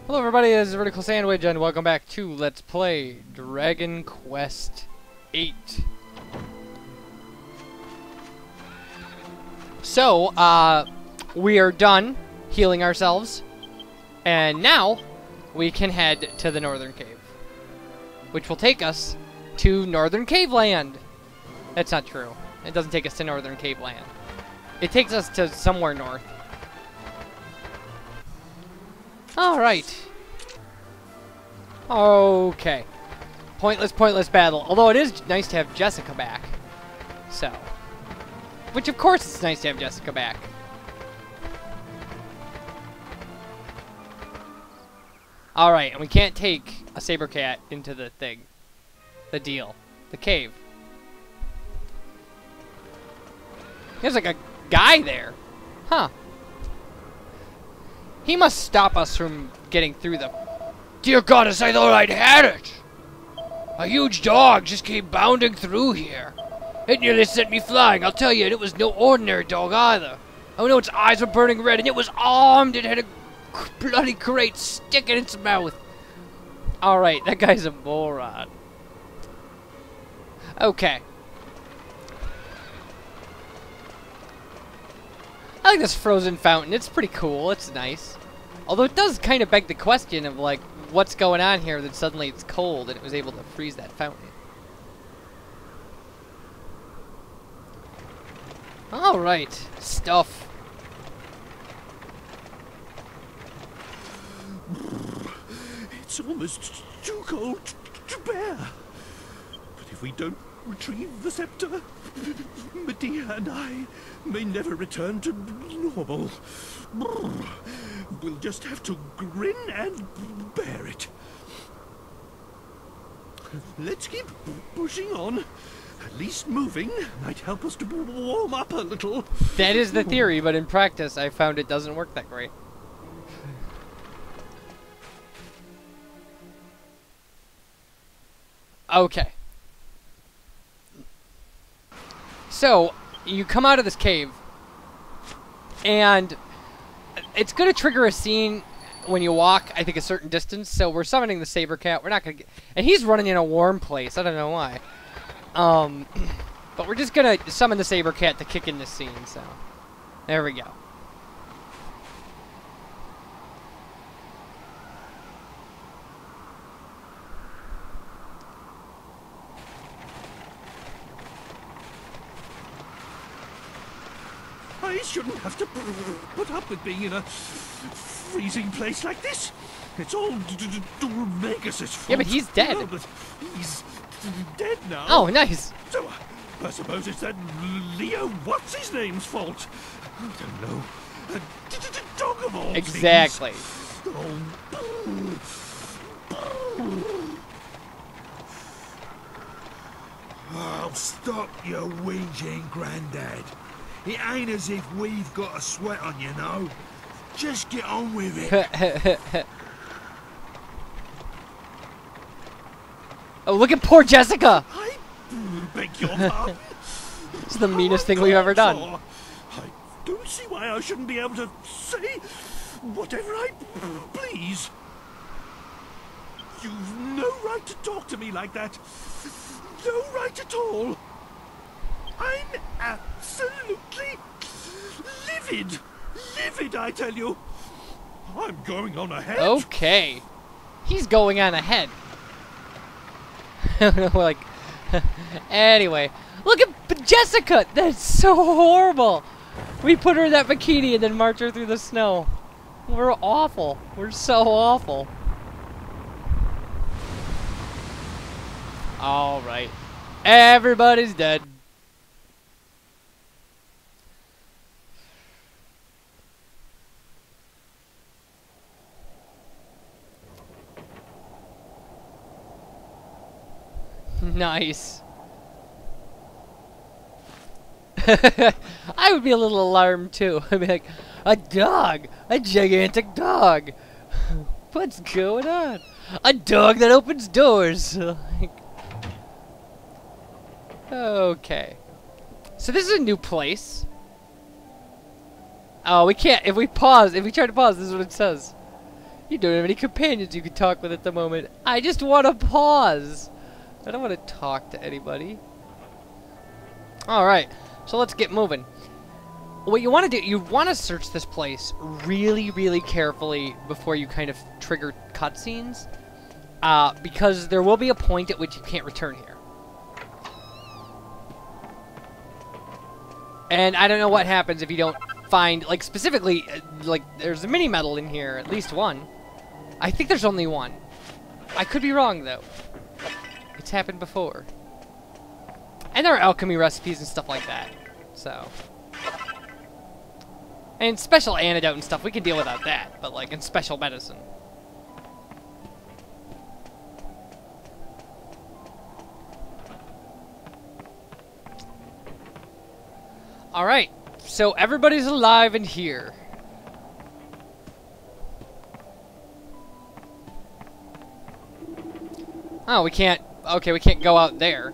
Hello everybody, this is VerticalSandwich and welcome back to Let's Play Dragon Quest VIII. So, we are done healing ourselves, and now we can head to the Northern Cave, which will take us to Northern Cave Land. That's not true. It doesn't take us to Northern Cave Land. It takes us to somewhere north. Alright. Okay. Pointless battle. Although it is nice to have Jessica back. So. Which of course it's nice to have Jessica back. Alright, and we can't take a saber cat into the thing. The deal. The cave. There's like a guy there. Huh. He must stop us from getting through the... Dear goddess, I thought I'd had it! A huge dog just came bounding through here. It nearly sent me flying, I'll tell you, and it was no ordinary dog either. Oh no, its eyes were burning red, and it was armed, it had a bloody great stick in its mouth. Alright, that guy's a moron. Okay. I like this frozen fountain. It's pretty cool. It's nice. Although it does kind of beg the question of, like, what's going on here that suddenly it's cold and it was able to freeze that fountain. Alright. Stuff. It's almost too cold to bear. But if we don't retrieve the scepter, Medea and I may never return to normal. We'll just have to grin and bear it. Let's keep pushing on. At least moving might help us to warm up a little. That is the theory, but in practice I found it doesn't work that great. Okay. So, you come out of this cave, and it's going to trigger a scene when you walk, I think, a certain distance. So we're summoning the saber cat. We're not going to get... And he's running in a warm place. I don't know why. But we're just going to summon the saber cat to kick in this scene, so... There we go. I shouldn't have to put up with being in a freezing place like this. It's all Megus's fault. Yeah, but he's dead. Oh, but he's dead now. Oh, nice. So I suppose it's that Leo what's-his-name's fault. I don't know. A dog of all Exactly. things. Oh, stop your whinging, Grandad. It ain't as if we've got a sweat on, you know. Just get on with it. Oh, look at poor Jessica! I beg your pardon. This is the meanest thing we've ever done. I don't see why I shouldn't be able to say whatever I please. You've no right to talk to me like that. No right at all. I'm absolutely livid. Livid, I tell you. I'm going on ahead. Okay. He's going on ahead. Like, anyway, look at Jessica. That's so horrible. We put her in that bikini and then march her through the snow. We're awful. We're so awful. All right. Everybody's dead. Nice. I would be a little alarmed too. I'd be like, a dog! A gigantic dog! What's going on? A dog that opens doors! Like, okay. So this is a new place. Oh, we can't. If we try to pause, this is what it says. You don't have any companions you can talk with at the moment. I just want to pause. I don't want to talk to anybody. Alright, so let's get moving. What you want to do, you want to search this place really, really carefully before you kind of trigger cutscenes. Because there will be a point at which you can't return here. And I don't know what happens if you don't find, like, specifically, like, there's a mini medal in here, at least one. I think there's only one. I could be wrong, though. It's happened before. And there are alchemy recipes and stuff like that. So. And special antidote and stuff, we can deal without that. But, like, in special medicine. Alright. So everybody's alive in here. Oh, we can't... Okay, we can't go out there.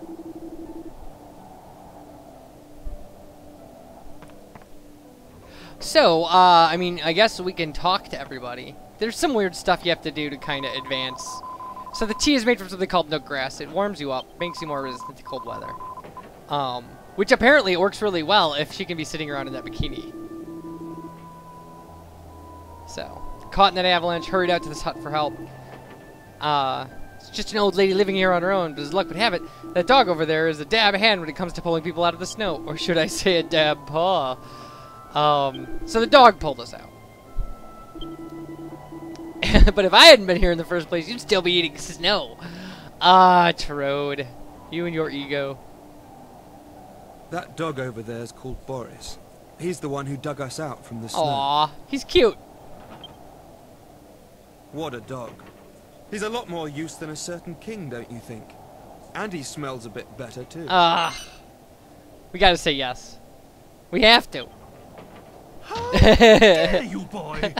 So, I mean, I guess we can talk to everybody. There's some weird stuff you have to do to kind of advance. So the tea is made from something called nook grass. It warms you up, makes you more resistant to cold weather. Which apparently works really well if she can be sitting around in that bikini. So, caught in that avalanche, hurried out to this hut for help. It's just an old lady living here on her own, but as luck would have it, that dog over there is a dab hand when it comes to pulling people out of the snow. Or should I say a dab paw? So the dog pulled us out. But if I hadn't been here in the first place, you'd still be eating snow. Ah, Trode. You and your ego. That dog over there is called Boris. He's the one who dug us out from the snow. Aw, he's cute. What a dog. He's a lot more use than a certain king, don't you think? And he smells a bit better, too. We gotta say yes. We have to. How dare you, boy?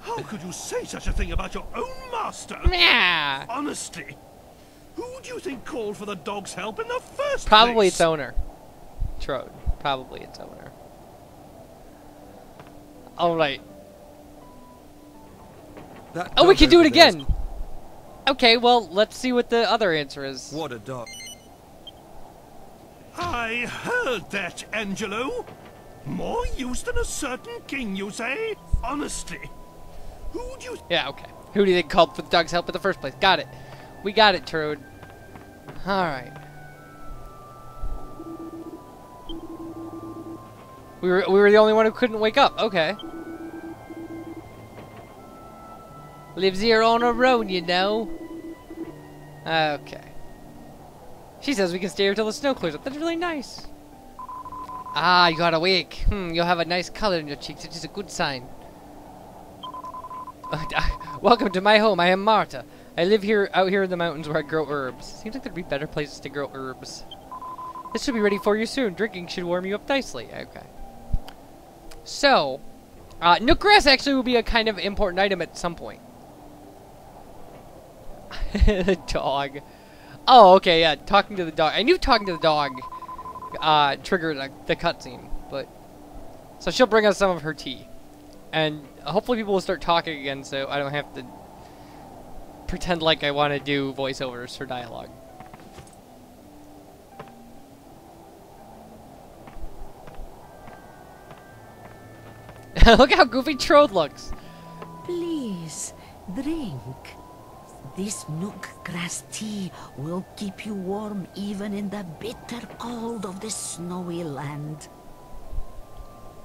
How could you say such a thing about your own master? Yeah. Honestly, who do you think called for the dog's help in the first Probably place? its owner. Trode. Probably its owner. Alright. Oh, we can do it again! Okay, well, let's see what the other answer is. What a dog. I heard that, Angelo. More use than a certain king, you say? Honestly, who do you... Yeah, okay. Who do you think called for the dog's help in the first place? Got it. We got it, Trode. Alright. We were the only one who couldn't wake up. Okay. Lives here on her own, you know. Okay. She says we can stay here till the snow clears up. That's really nice. Ah, you got awake. You'll have a nice color in your cheeks, which is a good sign. Welcome to my home. I am Marta. I live out here in the mountains where I grow herbs. Seems like there'd be better places to grow herbs. This should be ready for you soon. Drinking should warm you up nicely. Okay. So, nook grass actually will be a kind of important item at some point. The dog. Oh, okay, yeah. Talking to the dog. I knew talking to the dog triggered the cutscene, but so she'll bring us some of her tea, and hopefully people will start talking again, so I don't have to pretend like I want to do voiceovers for dialogue. Look how goofy Trode looks. Please, drink. This nook grass tea will keep you warm even in the bitter cold of this snowy land.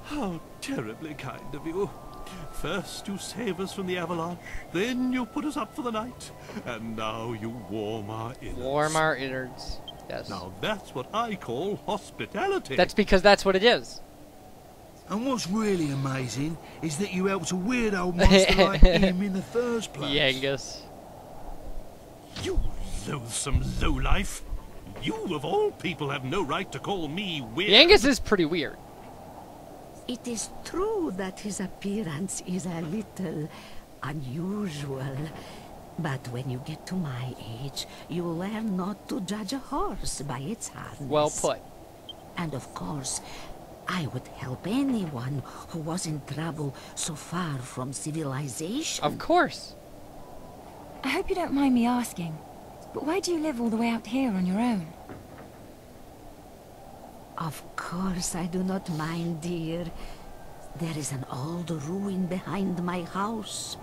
How terribly kind of you. First you save us from the avalanche, then you put us up for the night, and now you warm our innards. Warm our innards. Yes. Now that's what I call hospitality. That's because that's what it is. And what's really amazing is that you helped a weird old monster like him in the first place. Yangus. You loathsome lowlife. You, of all people, have no right to call me weird. Yangus is pretty weird. It is true that his appearance is a little unusual. But when you get to my age, you learn not to judge a horse by its harness. Well put. And of course, I would help anyone who was in trouble so far from civilization. Of course. I hope you don't mind me asking, but why do you live all the way out here on your own? Of course I do not mind, dear. There is an old ruin behind my house.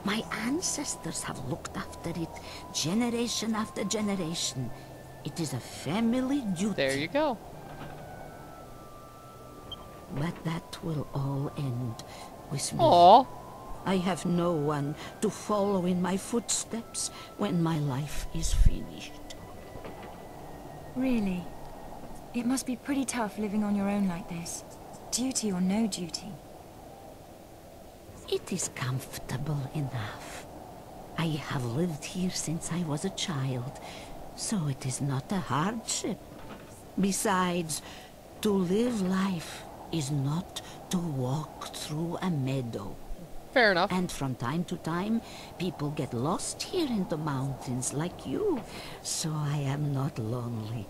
My ancestors have looked after it generation after generation. It is a family duty. There you go. But that will all end with me. Aww. I have no one to follow in my footsteps when my life is finished. Really? It must be pretty tough living on your own like this. Duty or no duty. It is comfortable enough. I have lived here since I was a child, so it is not a hardship. Besides, to live life is not to walk through a meadow. Fair enough. And from time to time, people get lost here in the mountains like you, so I am not lonely.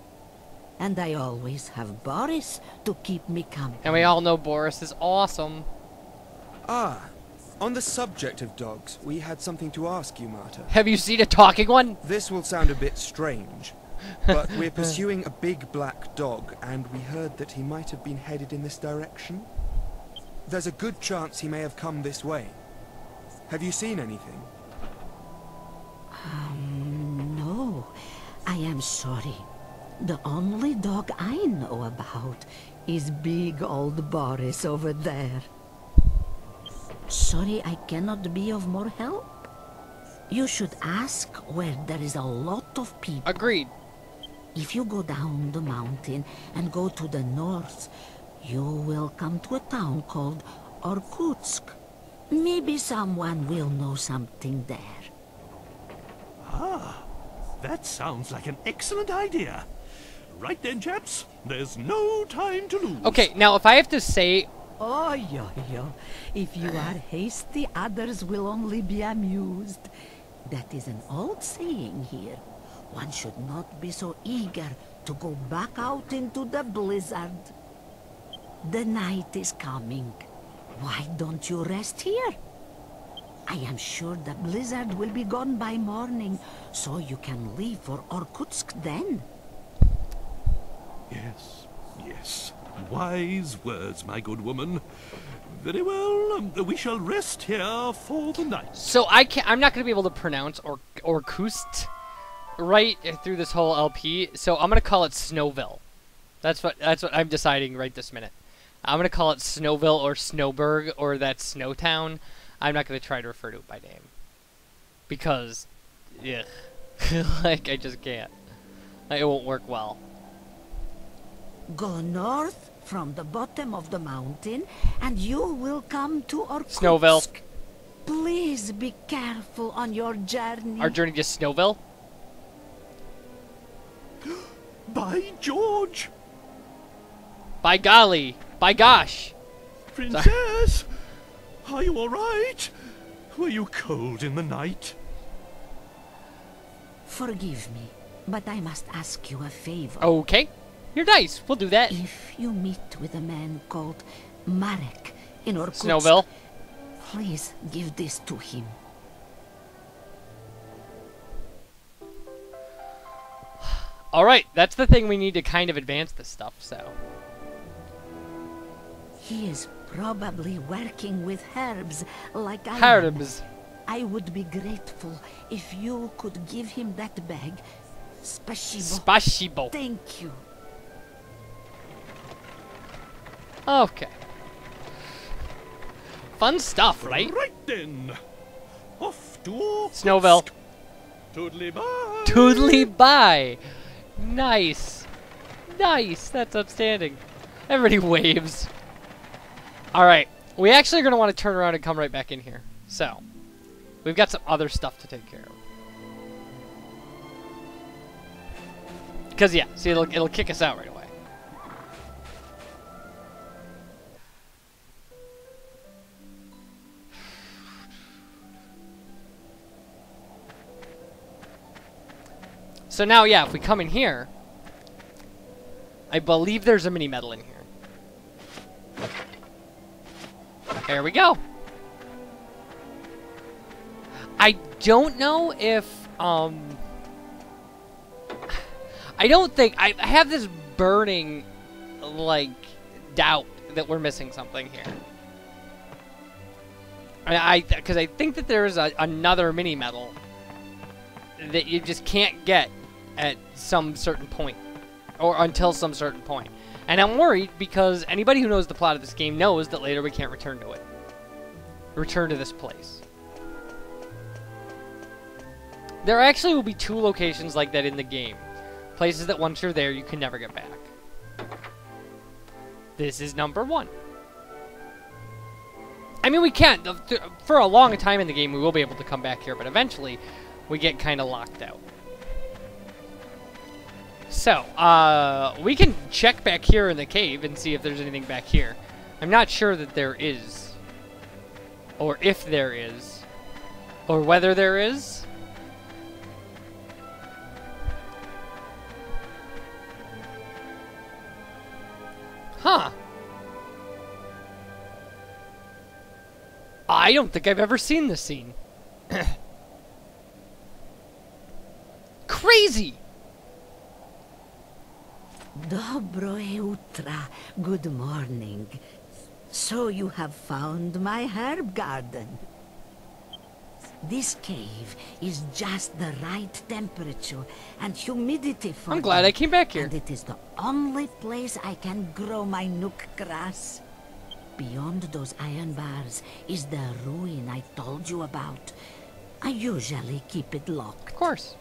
And I always have Boris to keep me company. And we all know Boris is awesome. Ah, on the subject of dogs, we had something to ask you, Marta. Have you seen a talking one? This will sound a bit strange, but we're pursuing a big black dog, and we heard that he might have been headed in this direction. There's a good chance he may have come this way. Have you seen anything? No, I am sorry. The only dog I know about is big old Boris over there. Sorry I cannot be of more help. You should ask where there is a lot of people. Agreed. If you go down the mountain and go to the north, you will come to a town called Irkutsk. Maybe someone will know something there. Ah, that sounds like an excellent idea. Right then, chaps, there's no time to lose. Okay, now if I have to say... Oh, yo. If you are hasty, others will only be amused. That is an old saying here. One should not be so eager to go back out into the blizzard. The night is coming. Why don't you rest here? I am sure the blizzard will be gone by morning, so you can leave for Irkutsk then. Yes. Wise words, my good woman. Very well, we shall rest here for the night. So I'm not going to be able to pronounce Irkutsk right through this whole LP, so I'm going to call it Snowville. That's what I'm deciding right this minute. I'm going to call it Snowville or Snowburg or that Snowtown. I'm not going to try to refer to it by name. Because, yeah, like, I just can't. It won't work well. Go north from the bottom of the mountain, and you will come to Irkutsk. Snowville. Please be careful on your journey. Our journey to Snowville? By George! By golly! By gosh! Princess! Are you all right? Were you cold in the night? Forgive me, but I must ask you a favor. Okay. You're nice. We'll do that. If you meet with a man called Marek in Irkutsk, Snowville. please give this to him. Alright, that's the thing we need to kind of advance this stuff, so. He is probably working with herbs like I am. Herbs. I would be grateful if you could give him that bag. Spasibo. Spasibo. Thank you. Okay. Fun stuff, right? Right then. Off to Irkutsk. Snowville. Toodly bye. Toodly bye. Nice. Nice. That's outstanding. Everybody waves. Alright. We actually are going to want to turn around and come right back in here. So, we've got some other stuff to take care of. Because, yeah, see, it'll kick us out right away. So now, yeah, if we come in here, I believe there's a mini medal in here. There we go. I don't know if, I don't think, I have this burning, like, doubt that we're missing something here. Because I think that there is another mini medal that you just can't get at some certain point, or until some certain point. And I'm worried because anybody who knows the plot of this game knows that later we can't return to it. Return to this place. There actually will be 2 locations like that in the game. Places that once you're there, you can never get back. This is number 1. I mean, we can't. For a long time in the game, we will be able to come back here, but eventually, we get kind of locked out. So, we can check back here in the cave and see if there's anything back here. I'm not sure that there is. Or if there is. Or whether there is. Huh. I don't think I've ever seen this scene. Crazy! Dobro jutra, good morning. So you have found my herb garden. This cave is just the right temperature and humidity for I'm glad I came back here. And it is the only place I can grow my nook grass. Beyond those iron bars is the ruin I told you about. I usually keep it locked. Of course.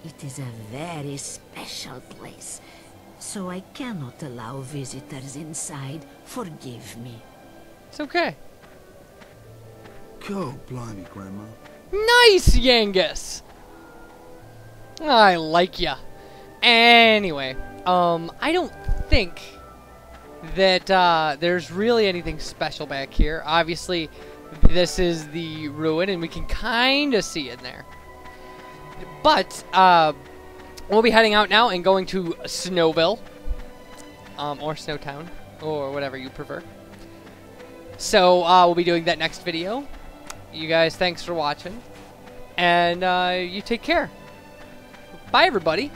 It is a very special place, so I cannot allow visitors inside. Forgive me. It's okay. God blimey, Grandma. Nice, Yangus! I like ya. Anyway, I don't think that there's really anything special back here. Obviously, this is the ruin, and we can kind of see in there. But, we'll be heading out now and going to Snowville. Or Snowtown, or whatever you prefer. So, we'll be doing that next video. You guys, thanks for watching. And, you take care. Bye, everybody.